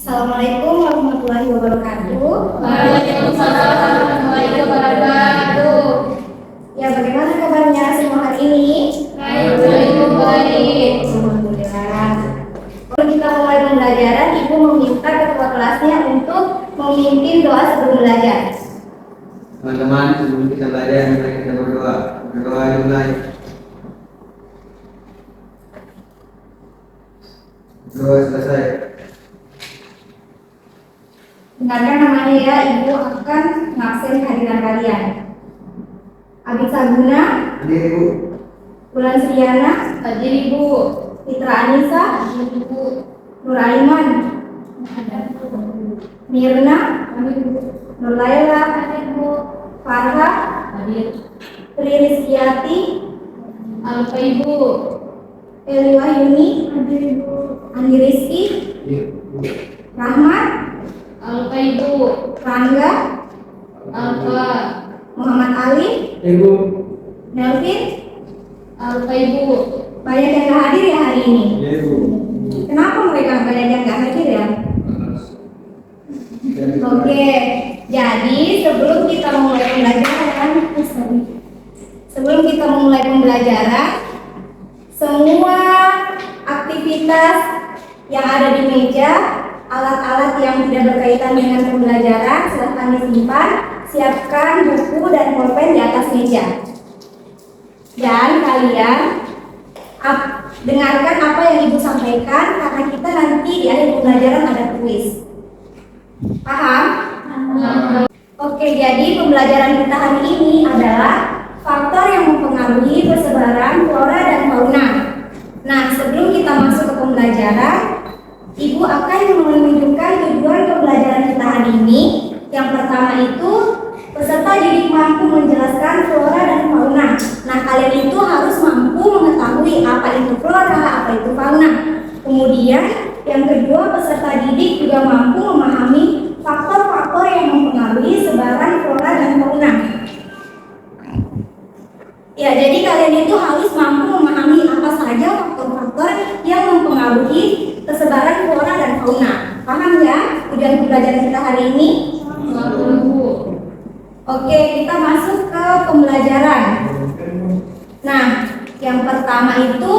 Assalamualaikum warahmatullahi wabarakatuh. Waalaikumsalam warahmatullahi wabarakatuh. Ya, bagaimana kabarnya semua hari ini? Baik. Alhamdulillah. Kalau kita mulai pembelajaran, Ibu meminta ketua kelasnya untuk memimpin doa sebelum belajar. Teman-teman, sebelum kita belajar, mari kita berdoa. Berdoa dimulai. Doa selesai. Dengarkan namanya ya, Ibu akan mengabsen kehadiran kalian. Abid Saguna, Hadir Ibu. Bulan Sriana, Hadir Ibu. Fitra Anissa, Hadir Ibu. Nur Aiman, Mirna, Nur Laila, Farha, Hadir. Tri Rizkyati, Alfa Ibu. Eli Wahyuni, Andi Rizky, Rahmat, Alfa Ibu. Rangga, Alfa. Muhammad Ali, Ibu. Melvin. Alfa Ibu. Banyak yang gak hadir ya hari ini. Ibu. Kenapa mereka banyak yang gak hadir ya? Oke, jadi sebelum kita memulai pembelajaran, semua aktivitas yang ada di meja, alat-alat yang tidak berkaitan dengan pembelajaran silahkan disimpan. Siapkan buku dan pulpen di atas meja. Dan kalian dengarkan apa yang Ibu sampaikan karena kita nanti di akhir pembelajaran ada kuis. Paham? Oke, jadi pembelajaran kita hari ini adalah faktor yang mempengaruhi persebaran flora dan fauna. Nah, sebelum kita masuk ke pembelajaran, Ibu akan menunjukkan tujuan pembelajaran kita hari ini. Yang pertama itu, peserta didik mampu menjelaskan flora dan fauna. Nah, kalian itu harus mampu mengetahui apa itu flora, apa itu fauna. Kemudian, yang kedua, peserta didik juga mampu memahami faktor-faktor yang mempengaruhi sebaran flora dan fauna. Ya, jadi kalian itu harus mampu memahami apa saja faktor-faktor yang mempengaruhi kesebaran flora dan fauna. Paham ya tujuan pembelajaran kita hari ini? Oke, kita masuk ke pembelajaran. Nah, yang pertama itu,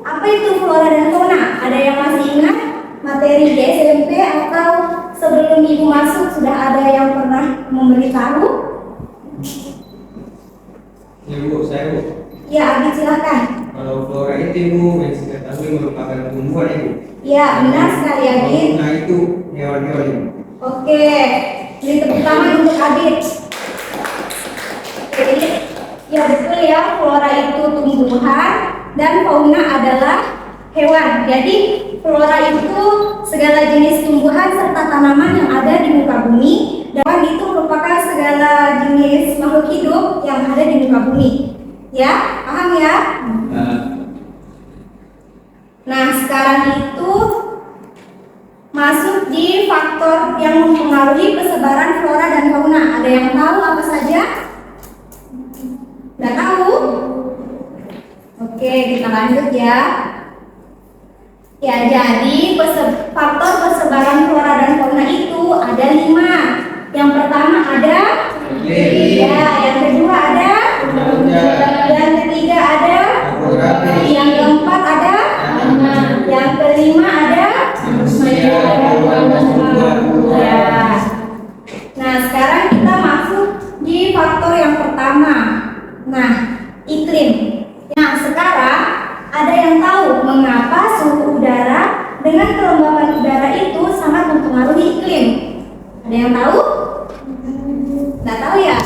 apa itu flora dan fauna? Ada yang masih ingat materi di SMP atau sebelum Ibu masuk sudah ada yang pernah memberitahu? Ibu, saya Bu. Ya, Abid silakan. Kalau flora itu Ibu, yang saya ketahui merupakan tumbuhan Ibu. Ya, benar sekali Abid. Fauna itu hewan-hewan Ibu. Oke, jadi tepuk tangan untuk Abid. Jadi, ya betul ya, flora itu tumbuhan dan fauna adalah hewan. Jadi, flora itu segala jenis tumbuhan serta tanaman yang ada di muka bumi. Dan itu merupakan segala jenis makhluk hidup yang ada di muka bumi. Ya, paham ya? Nah, sekarang itu masuk di faktor yang mempengaruhi persebaran flora dan fauna. Ada yang tahu apa saja? Nggak tahu? Oke, kita lanjut ya. Ya, jadi faktor persebaran flora dan fauna itu ada 5. Yang pertama ada ya, yang kedua ada yang ketiga ada yang keempat ada yang kelima ada ya. Nah, sekarang kita masuk di faktor yang pertama. Nah, iklim. Nah, sekarang ada yang tahu mengapa suhu udara dengan kelembapan udara itu sangat mempengaruhi iklim? Ada yang tahu? Nggak tahu ya?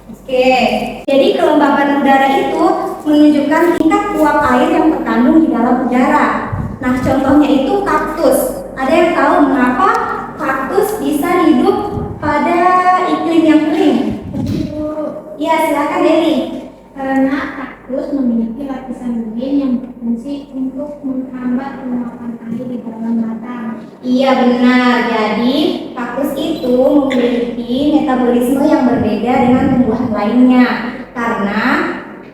Oke, jadi kelembapan udara itu menunjukkan tingkat uap air yang terkandung di dalam udara. Nah, contohnya itu kaktus. Ada yang tahu mengapa kaktus bisa hidup pada iklim yang kering? Ya, silakan Deli. Karena kaktus memiliki lapisan daging yang berfungsi untuk menghambat penguapan air di dalam batang. Iya benar, jadi kaktus itu memiliki metabolisme yang berbeda dengan tumbuhan lainnya. Karena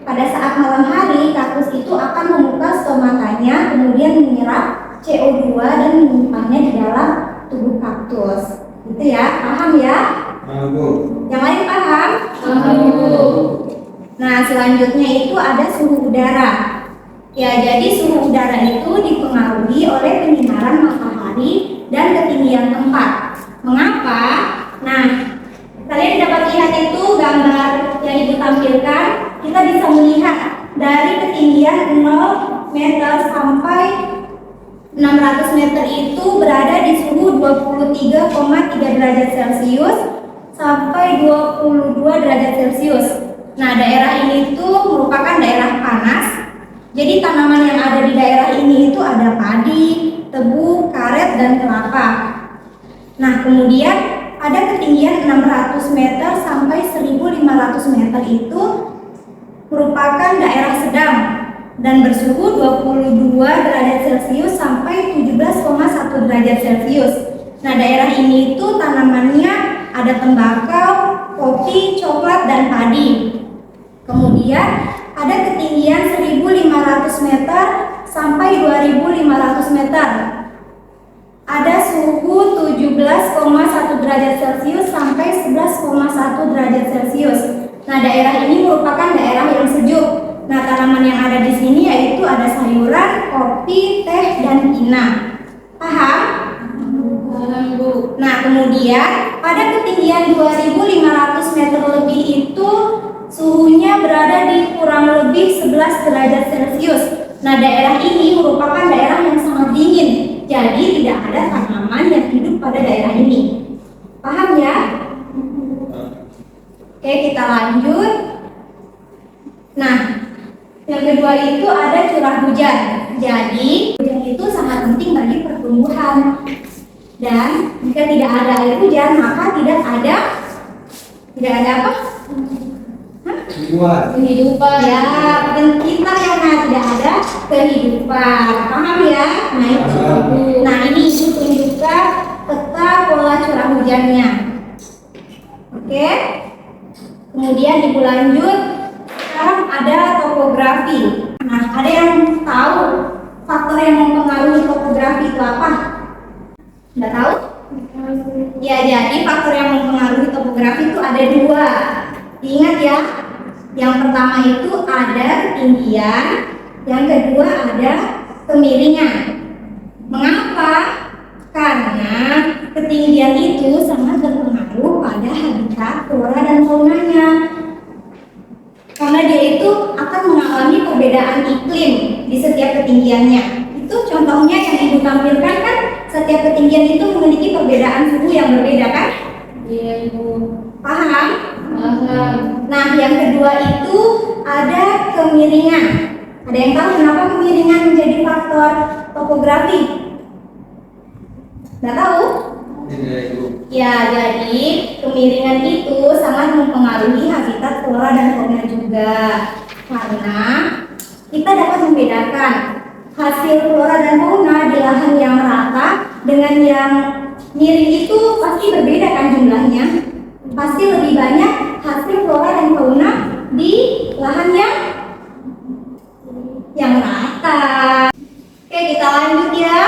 pada saat malam hari, kaktus itu akan membuka stomatanya, kemudian menyerap CO2 dan menyimpannya di dalam tubuh kaktus. Itu ya, paham ya? Bu. Yang lain paham? Paham, Bu. Nah, selanjutnya itu ada suhu udara. Ya, jadi suhu udara itu dipengaruhi oleh penyinaran matahari dan ketinggian tempat. Mengapa? Nah, kalian dapat lihat itu gambar yang Ibu tampilkan. Kita bisa melihat dari ketinggian 0 meter sampai 600 meter itu berada di suhu 23,3 derajat Celcius sampai 22 derajat Celcius. Nah, daerah ini tuh merupakan daerah panas. Jadi tanaman yang ada di daerah ini itu ada padi, tebu, karet, dan kelapa. Nah, kemudian ada ketinggian 600 meter sampai 1500 meter itu merupakan daerah sedang dan bersuhu 22 derajat Celcius sampai 17,1 derajat Celcius. Nah, daerah ini itu tanamannya ada tembakau, kopi, coklat, dan padi. Kemudian ada ketinggian 1500 meter sampai 2500 meter. Ada suhu 17,1 derajat Celcius sampai 11,1 derajat Celcius. Nah, daerah ini merupakan daerah yang sejuk. Nah, tanaman yang ada di sini yaitu ada sayuran, kopi, teh, dan kina. Paham? Paham, Bu. Nah, kemudian pada ketinggian 2500 meter lebih itu suhunya berada di kurang lebih 11 derajat Celcius. Nah, daerah ini merupakan daerah yang sangat dingin. Jadi tidak ada tanaman yang hidup pada daerah ini. Paham ya? Oke, kita lanjut. Nah, yang kedua itu ada curah hujan. Jadi, hujan itu sangat penting bagi pertumbuhan. Dan jika tidak ada air hujan, maka tidak ada apa? Kehidupan. Ya, kita karena tidak ada kehidupan. Paham ya? Nah, itu. Nah, ini Ibu tunjukkan peta pola curah hujannya. Oke. Kemudian Ibu lanjut. Sekarang ada topografi. Nah, ada yang tahu faktor yang mempengaruhi topografi itu apa? Nggak tahu? Ya, jadi faktor yang mempengaruhi topografi itu ada dua. Ingat ya, yang pertama itu ada ketinggian, yang kedua ada kemiringan. Mengapa? Karena ketinggian itu sangat berpengaruh pada habitat flora dan faunanya. Karena dia itu akan mengalami perbedaan iklim di setiap ketinggiannya. Itu contohnya yang Ibu tampilkan kan, setiap ketinggian itu memiliki perbedaan suhu yang berbeda kan? Iya, Ibu. Paham? Paham. Nah, yang kedua itu ada kemiringan. Ada yang tahu kenapa kemiringan menjadi faktor topografi? Nggak tahu? Ya, jadi kemiringan itu sangat mempengaruhi habitat flora dan fauna juga. Karena kita dapat membedakan hasil flora dan fauna di lahan yang rata dengan yang miring itu pasti berbeda kan jumlahnya. Pasti lebih banyak hasil flora dan fauna di lahan yang rata. Oke, kita lanjut ya.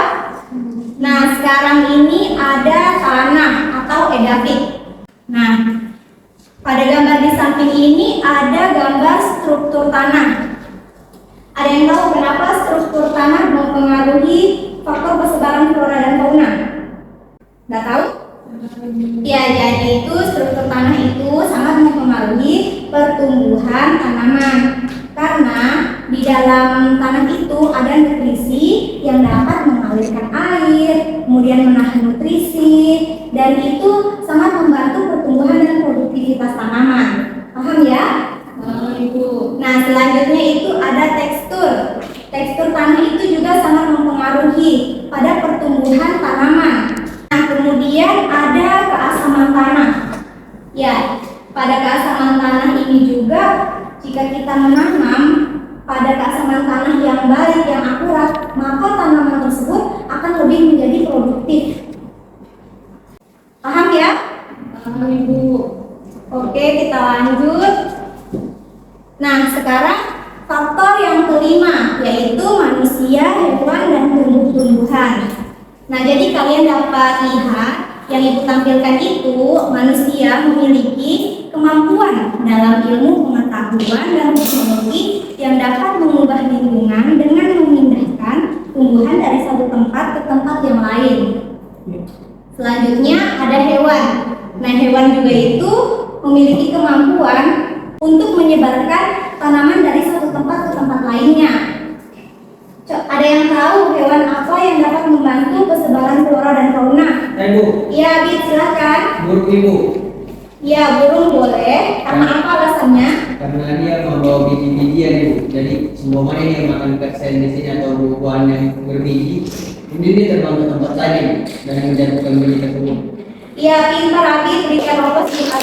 Nah, sekarang ini ada tanah atau edafik. Nah, pada gambar di samping ini ada gambar struktur tanah. Ada yang tahu kenapa struktur tanah mempengaruhi faktor persebaran flora dan fauna? Nggak tahu? Ya, jadi itu struktur tanah itu sangat mempengaruhi pertumbuhan tanaman. Karena di dalam tanah itu ada nutrisi yang dapat mengalirkan air, kemudian menahan nutrisi, dan itu sangat membantu pertumbuhan dan produktivitas tanaman. Paham ya? Paham, Ibu. Nah, selanjutnya itu ada tekstur. Tekstur tanah itu juga sangat mempengaruhi pada pertumbuhan tanaman. Nah, kemudian ada keasaman tanah. Ya, pada keasaman tanah ini juga jika kita menanam pada keasaman tanah yang baik, yang akurat, maka tanaman tersebut akan lebih menjadi produktif. Paham ya? Paham, Ibu. Oke, kita lanjut. Nah, sekarang faktor yang kelima, yaitu manusia, hewan, dan tumbuh-tumbuhan. Nah, jadi kalian dapat lihat yang Ibu tampilkan itu manusia memiliki kemampuan dalam ilmu pengetahuan dan teknologi yang dapat mengubah lingkungan dengan memindahkan tumbuhan dari satu tempat ke tempat yang lain. Selanjutnya ada hewan. Nah, hewan juga itu memiliki kemampuan untuk menyebarkan tanaman dari satu tempat ke tempat lainnya. Ada yang tahu hewan apa yang dapat membantu persebaran flora dan fauna? Ibu. Ya, Bit, silakan. Burung ibu. Ya, burung boleh. Karena apa alasannya? Karena dia membawa biji-bijian ibu. Jadi semua mana yang makan keksen di sini atau buah-buahan yang berbiji, ini dia terbang ke tempat lain dan menjatuhkan biji tersebut. Ya, pintar Abi, berikan ongkos kita.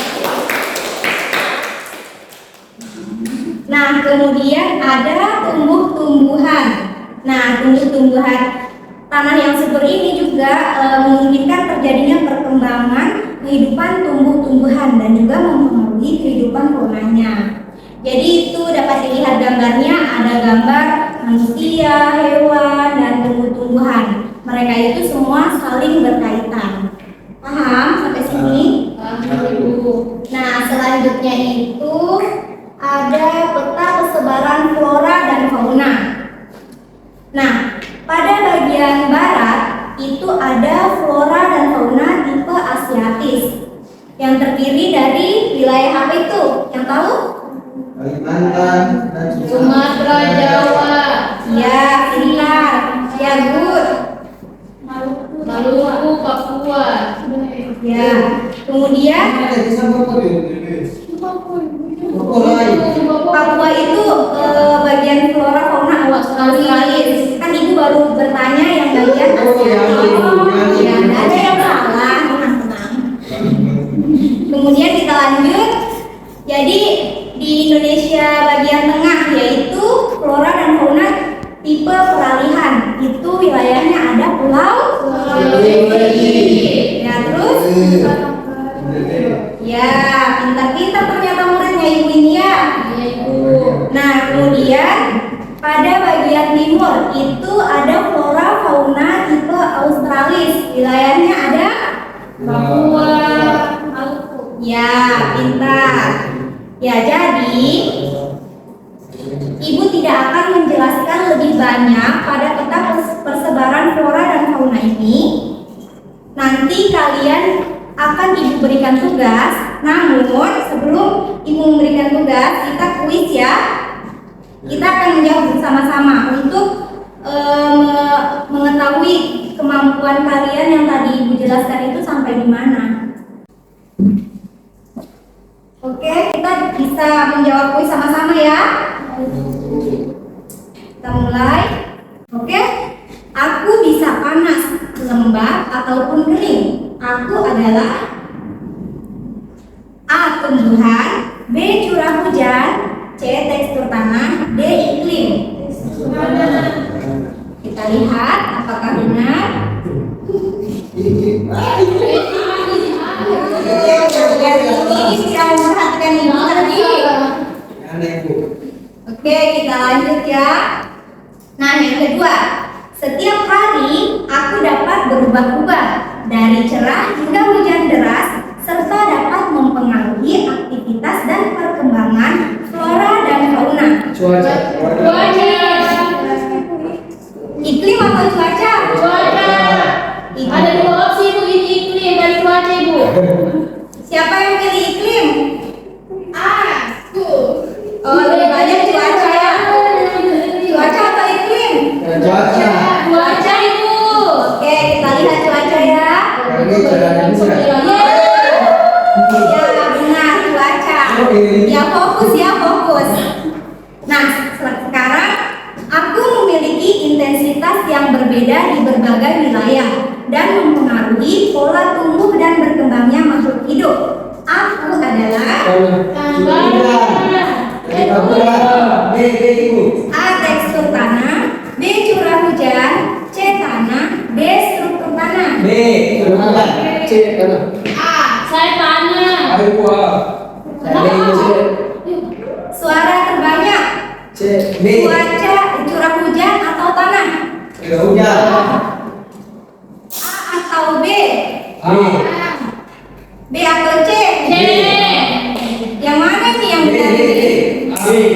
Nah, kemudian ada tumbuh-tumbuhan. Nah, tumbuh-tumbuhan tanah yang subur ini juga memungkinkan terjadinya perkembangan kehidupan tumbuh-tumbuhan dan juga mempengaruhi kehidupan faunanya. Jadi itu dapat dilihat gambarnya, ada gambar manusia, hewan, dan tumbuh-tumbuhan. Mereka itu semua saling berkaitan. Paham sampai sini? Paham Ibu. Nah, selanjutnya itu ada peta persebaran flora dan fauna. Nah, pada bagian barat itu ada flora dan fauna tipe Asiatis yang terdiri dari wilayah apa itu? Yang tahu? Kalimantan dan Sumatera, Jawa, Ya, pintar. Ya, good. Maluku, Papua. Ya. Kemudian Papua itu bagian flora fauna Australis. Kan Ibu baru bertanya yang bagian Asiatis. Ya, nggak ada yang salah, tenang-tenang. Kemudian kita lanjut. Jadi di Indonesia bagian tengah yaitu flora dan fauna tipe peralihan. Itu wilayahnya ada pulau. Ya, terus? Ya, pintar-pintar ternyata muridnya Ibu ini ya. Iya Ibu. Nah, kemudian pada bagian timur itu ada flora fauna tipe Australis. Wilayahnya ada Papua, Maluku. ya, pintar. Ya, jadi Ibu tidak akan menjelaskan lebih banyak pada peta persebaran flora dan fauna ini. Nanti kalian akan Ibu berikan tugas. Namun sebelum Ibu memberikan tugas, kita kuis ya. Kita akan menjawab bersama-sama untuk mengetahui kemampuan kalian yang tadi Ibu jelaskan itu sampai di mana. Oke, kita bisa menjawab kuis sama-sama ya. Kita mulai. Oke. Aku bisa panas, lembab ataupun kering. Aku adalah A. Tumbuhan, B. Curah hujan, C. Tekstur tanah, D. Iklim. Kita lihat apakah benar. Ini tidak memperhatikan Ibu tadi. Oke, kita lanjut ya. Nah, yang kedua, setiap hari aku dapat berubah-ubah dari cerah hingga hujan deras serta dapat mempengaruhi aktivitas dan perkembangan flora dan fauna. Cuaca. Iklim atau cuaca? Cuaca. Iklim. Ada dua opsi Ibu, ini iklim dan cuaca Ibu. Siapa yang pilih iklim? Aku. Oh, lebih banyak cuaca ya. Cuaca atau iklim? Cuaca. Cuaca Ibu. Oke, kita lihat cuaca ya. Ini caranya bisa. Ya, benar cuaca. Ya, fokus ya, fokus. Nah, sekarang aku memiliki intensitas yang berbeda di berbagai wilayah dan mempengaruhi pola tumbuh dan berkembangnya makhluk hidup. Aku adalah A. Tekstur tanah, B. Curah hujan, C. Tanah, D. Struktur tanah. A. Saya tanah. Suara terbanyak, cuaca, curah hujan atau tanah? B atau C? C. Yang mana nih yang benar?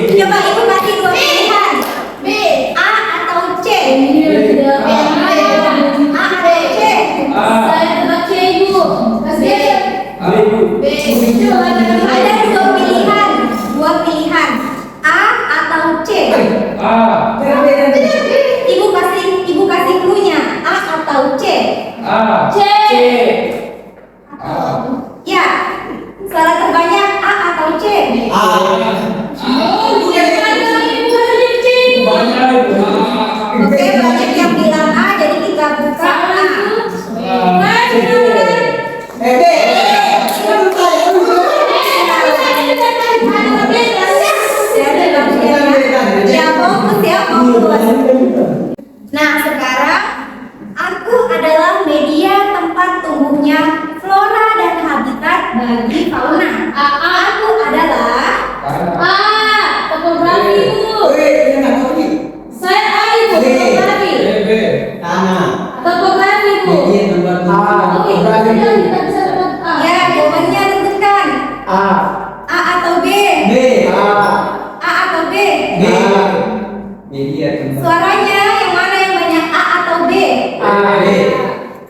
Coba ibu kasih dua pilihan. B. A atau C? B. A atau C? Saya tebak C, Ibu. B. Coba Ada dua pilihan. Dua pilihan. A atau C? Ibu kasih cluenya. A atau C? C. Ya. Suara terbanyak A atau C? Oke, banyak yang bilang A, jadi kita buka A. Ya, fokus ya, fokus. Nah, sekarang aku adalah media tempat tumbuhnya flora dan habitat bagi fauna. Aku adalah A. Topografi, Ibu. Saya A, Ibu. Topografi. Topografi, Ibu. Media tempat Oke, sudah kita bisa dapat A. ya, jawabannya tentukan A atau B? A atau B? Media tempat. Suaranya yang mana yang banyak A atau B?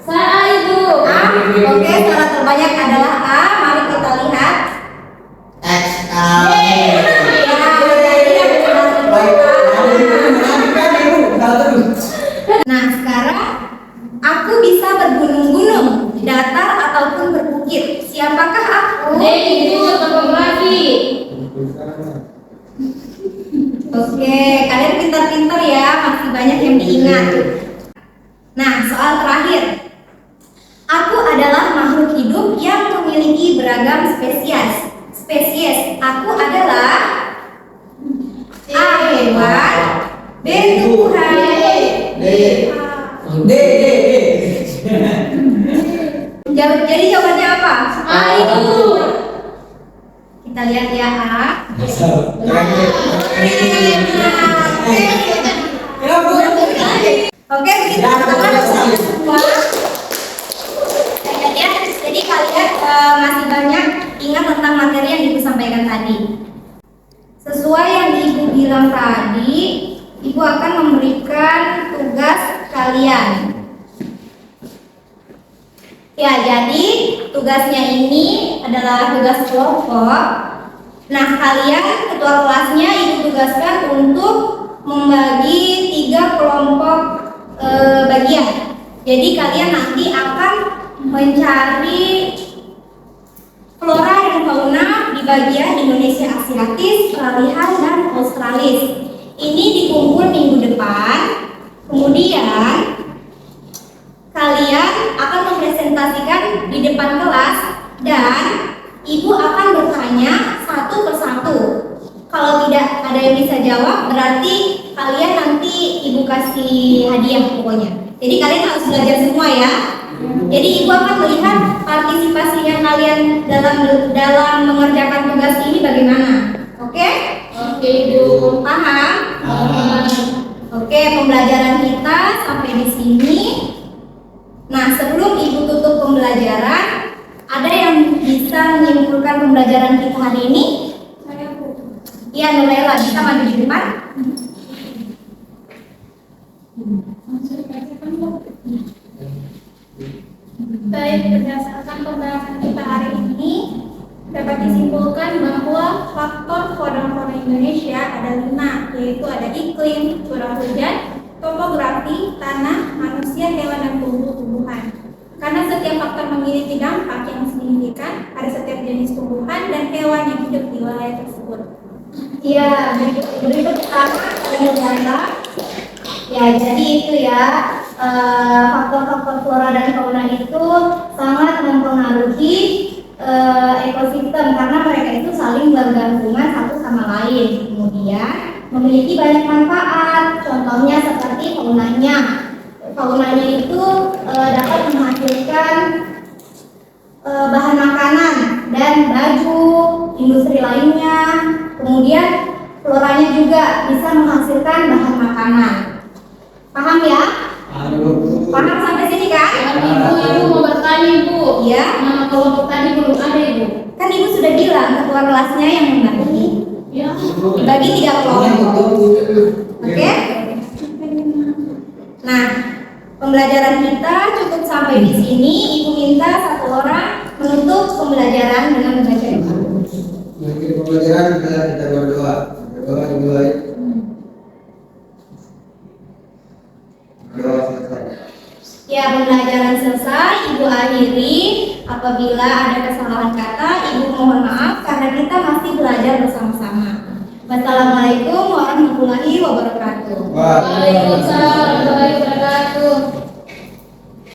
Saya A, Ibu. A. Oke, suara terbanyak adalah A. Mari kita lihat. Nah, sekarang aku bisa bergunung-gunung, datar ataupun berbukit. Siapakah aku? D, Ibu. Topografi. Oke, kalian pintar-pintar ya, masih banyak yang diingat. Nah, soal terakhir. Aku adalah makhluk hidup yang memiliki beragam spesies. Aku adalah A. Hewan, B. Tumbuhan, Jadi jawabannya apa? A, Ibu. Kita lihat ya A. Oke, begitu teman-teman semua. Jadi kalian masih banyak ingat tentang materi yang Ibu sampaikan tadi. Sesuai yang Ibu bilang tadi, Ibu akan memberikan tugas kalian. Ya, jadi tugasnya ini adalah tugas kelompok. Nah, kalian ketua kelasnya Ibu tugaskan untuk membagi 3 kelompok bagian. Jadi kalian nanti akan mencari flora dan fauna di bagian Indonesia Asiatis, Peralihan, dan Australis. Ini dikumpul minggu depan. Kemudian kalian akan mempresentasikan di depan kelas dan Ibu akan bertanya satu persatu. Kalau tidak ada yang bisa jawab, berarti kalian nanti Ibu kasih hadiah pokoknya. Jadi kalian harus belajar semua ya. Jadi Ibu akan melihat partisipasinya kalian dalam mengerjakan tugas ini bagaimana. Oke? Oke, Ibu. Paham? Oke, pembelajaran kita sampai di sini. Nah, sebelum Ibu tutup pembelajaran, ada yang bisa menyimpulkan pembelajaran kita hari ini? Saya Bu. Iya, Nuraila, bisa maju di depan. Baik, berdasarkan pembahasan kita hari ini dapat disimpulkan bahwa faktor fauna Indonesia ada 5, yaitu ada iklim, curah hujan, topografi, tanah, manusia, hewan, dan tumbuh-tumbuhan. Karena setiap faktor memiliki dampak yang signifikan pada setiap jenis tumbuhan dan hewan yang hidup di wilayah tersebut. Iya, berikut pertama ada Nuraila. Ya, jadi itu ya, faktor-faktor flora dan fauna itu sangat mempengaruhi ekosistem karena mereka itu saling bergantungan satu sama lain. Kemudian memiliki banyak manfaat, contohnya seperti faunanya. Faunanya itu dapat menghasilkan bahan makanan dan baju, industri lainnya. Kemudian floranya juga bisa menghasilkan bahan makanan. Paham ya? Paham sampai sini kan? Ibu mau bertanya Ibu. Iya. Nama kelompok tadi belum ada Ibu. Kan ibu sudah bilang ketua kelasnya yang membagi. Ya. Dibagi 3 kelompok. Oke? Nah, pembelajaran kita cukup sampai di sini. Ibu minta satu orang menutup pembelajaran dengan membaca doa. Mengakhiri pembelajaran kita berdoa. Berdoa dimulai. Berdoa selesai. Ya, pembelajaran selesai. Ibu akhiri. Apabila ada kesalahan kata, ibu mohon maaf karena kita masih belajar bersama-sama. Wassalamualaikum warahmatullahi wabarakatuh. Waalaikumsalam warahmatullahi wabarakatuh.